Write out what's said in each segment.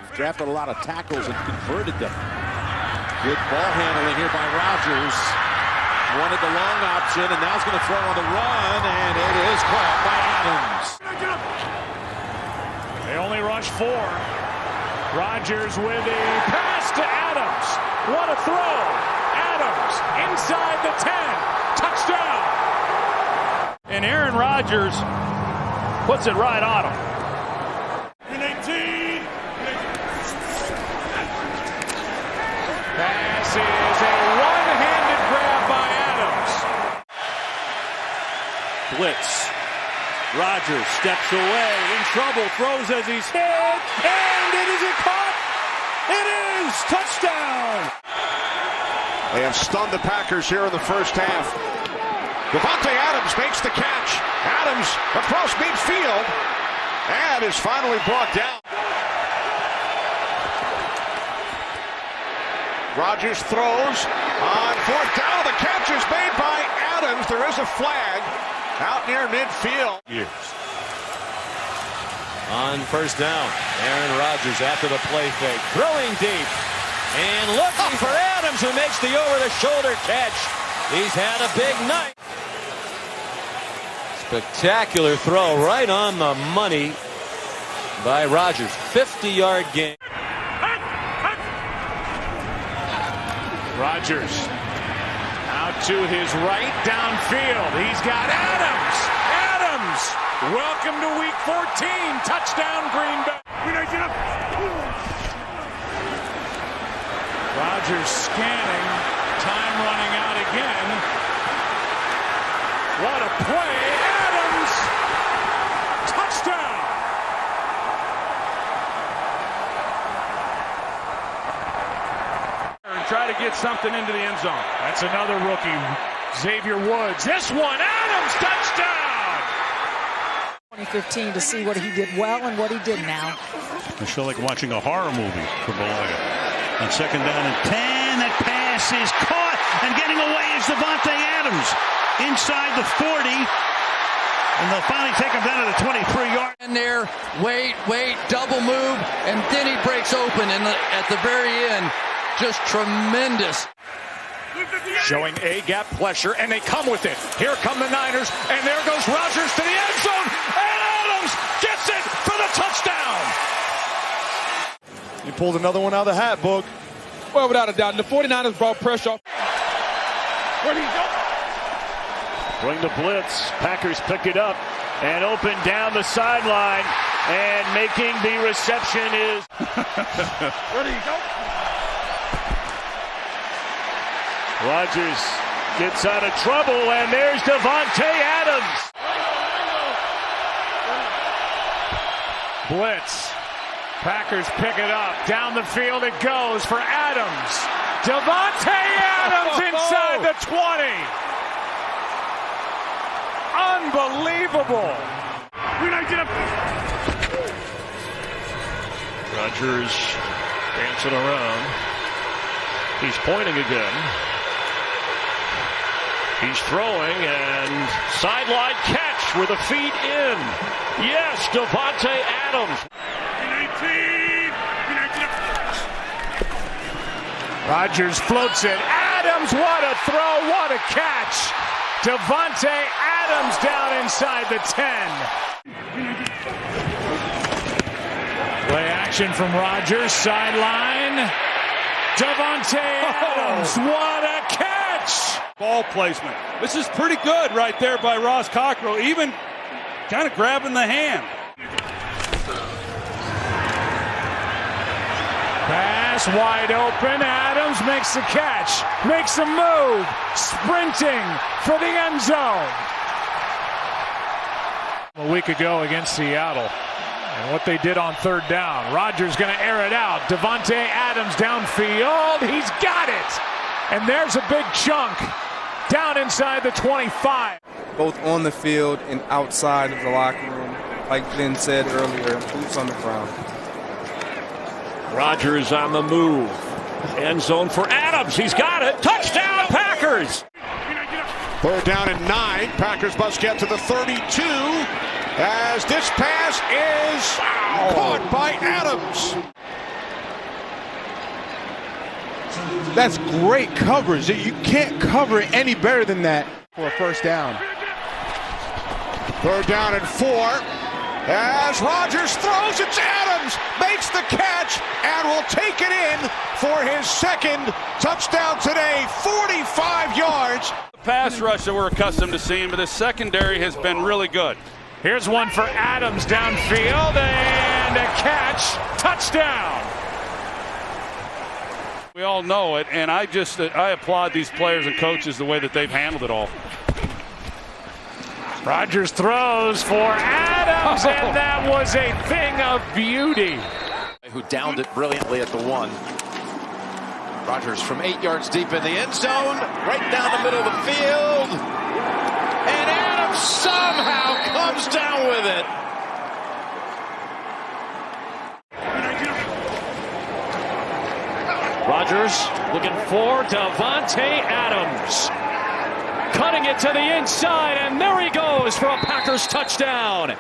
They've drafted a lot of tackles and converted them. Good ball handling here by Rodgers. Wanted the long option, and now he's going to throw on the run, and it is caught by Adams. They only rush 4. Rodgers with a pass to Adams. What a throw. Adams inside the 10. Touchdown. And Aaron Rodgers puts it right on him. Pass is a one-handed grab by Adams. Blitz. Rodgers steps away, in trouble, throws as he's hit, and it isn't caught. It is touchdown. They have stunned the Packers here in the first half. Davante Adams makes the catch. Adams across midfield and is finally brought down. Rodgers throws on 4th down. The catch is made by Adams. There is a flag out near midfield. On 1st down, Aaron Rodgers after the play fake, throwing deep, and looking for Adams, who makes the over-the-shoulder catch. He's had a big night. Spectacular throw right on the money by Rodgers. 50-yard gain. Rodgers out to his right downfield. He's got Adams. Adams, welcome to week 14. Touchdown, Green Bay. Rodgers scanning. Time running out again. What a play. Adams. Touchdown. Try to get something into the end zone. That's another rookie, Xavier Woods. This one, Adams, touchdown! 2015 to see what he did well and what he did now. I feel like watching a horror movie for Bologna. On 2nd down and 10, that pass is caught, and getting away is Davante Adams inside the 40, and they'll finally take him down to the 23-yard. In there, wait, double move, and then he breaks open at the very end. Just tremendous. Showing A-gap pressure, and they come with it. Here come the Niners, and there goes Rodgers to the end zone, and Adams gets it for the touchdown. He pulled another one out of the hat, Book. Well, without a doubt, the 49ers brought pressure. Where'd he go? Bring the blitz. Packers pick it up and open down the sideline, and making the reception is... Where'd he go? Rodgers gets out of trouble, and there's Davante Adams. Blitz. Packers pick it up. Down the field it goes for Adams. Davante Adams inside the 20. Unbelievable. Rodgers dancing around. He's pointing again. He's throwing, and sideline catch with the feet in. Yes, Davante Adams. Rodgers floats it. Adams, what a throw, what a catch. Davante Adams down inside the 10. Play action from Rodgers, sideline. Davante Adams, what a catch. Ball placement. This is pretty good right there by Ross Cockrell, even kind of grabbing the hand. Pass wide open. Adams makes the catch, makes a move, sprinting for the end zone. A week ago against Seattle, and what they did on 3rd down. Rodgers going to air it out. Davante Adams downfield. He's got it. And there's a big chunk down inside the 25. Both on the field and outside of the locker room. Like Ben said earlier, boots on the ground. Rodgers on the move. End zone for Adams. He's got it. Touchdown, Packers. 3rd down and 9. Packers must get to the 32 as this pass is caught by Adams. That's great coverage. You can't cover it any better than that for a first down. 3rd down and 4. As Rodgers throws it to Adams, makes the catch, and will take it in for his 2nd touchdown today, 45 yards. The pass rush that we're accustomed to seeing, but the secondary has been really good. Here's one for Adams downfield, and a catch, touchdown. We all know it, and I applaud these players and coaches the way that they've handled it all. Rodgers throws for Adams, and that was a thing of beauty. Who downed it brilliantly at the 1. Rodgers from 8 yards deep in the end zone, right down the middle of the field. And Adams somehow comes down with it. Rodgers looking for Davante Adams. Cutting it to the inside, and there he goes for a Packers touchdown.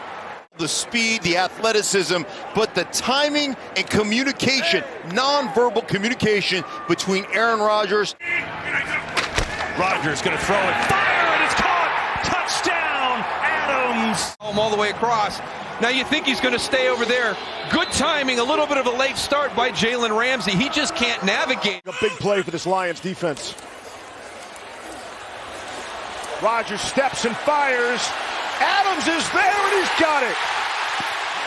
The speed, the athleticism, but the timing and communication, nonverbal communication between Aaron Rodgers. Rodgers going to throw it. Fire, and it's caught. Touchdown, Adams. All the way across. Now you think he's going to stay over there. Good timing, a little bit of a late start by Jalen Ramsey. He just can't navigate. A big play for this Lions defense. Rodgers steps and fires. Adams is there, and he's got it.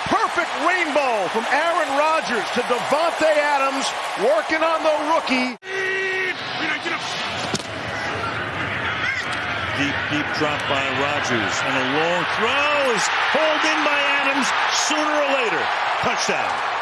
Perfect rainbow from Aaron Rodgers to Davante Adams, working on the rookie. Deep drop by Rodgers, and a long throw is hauled in by Adams sooner or later. Touchdown.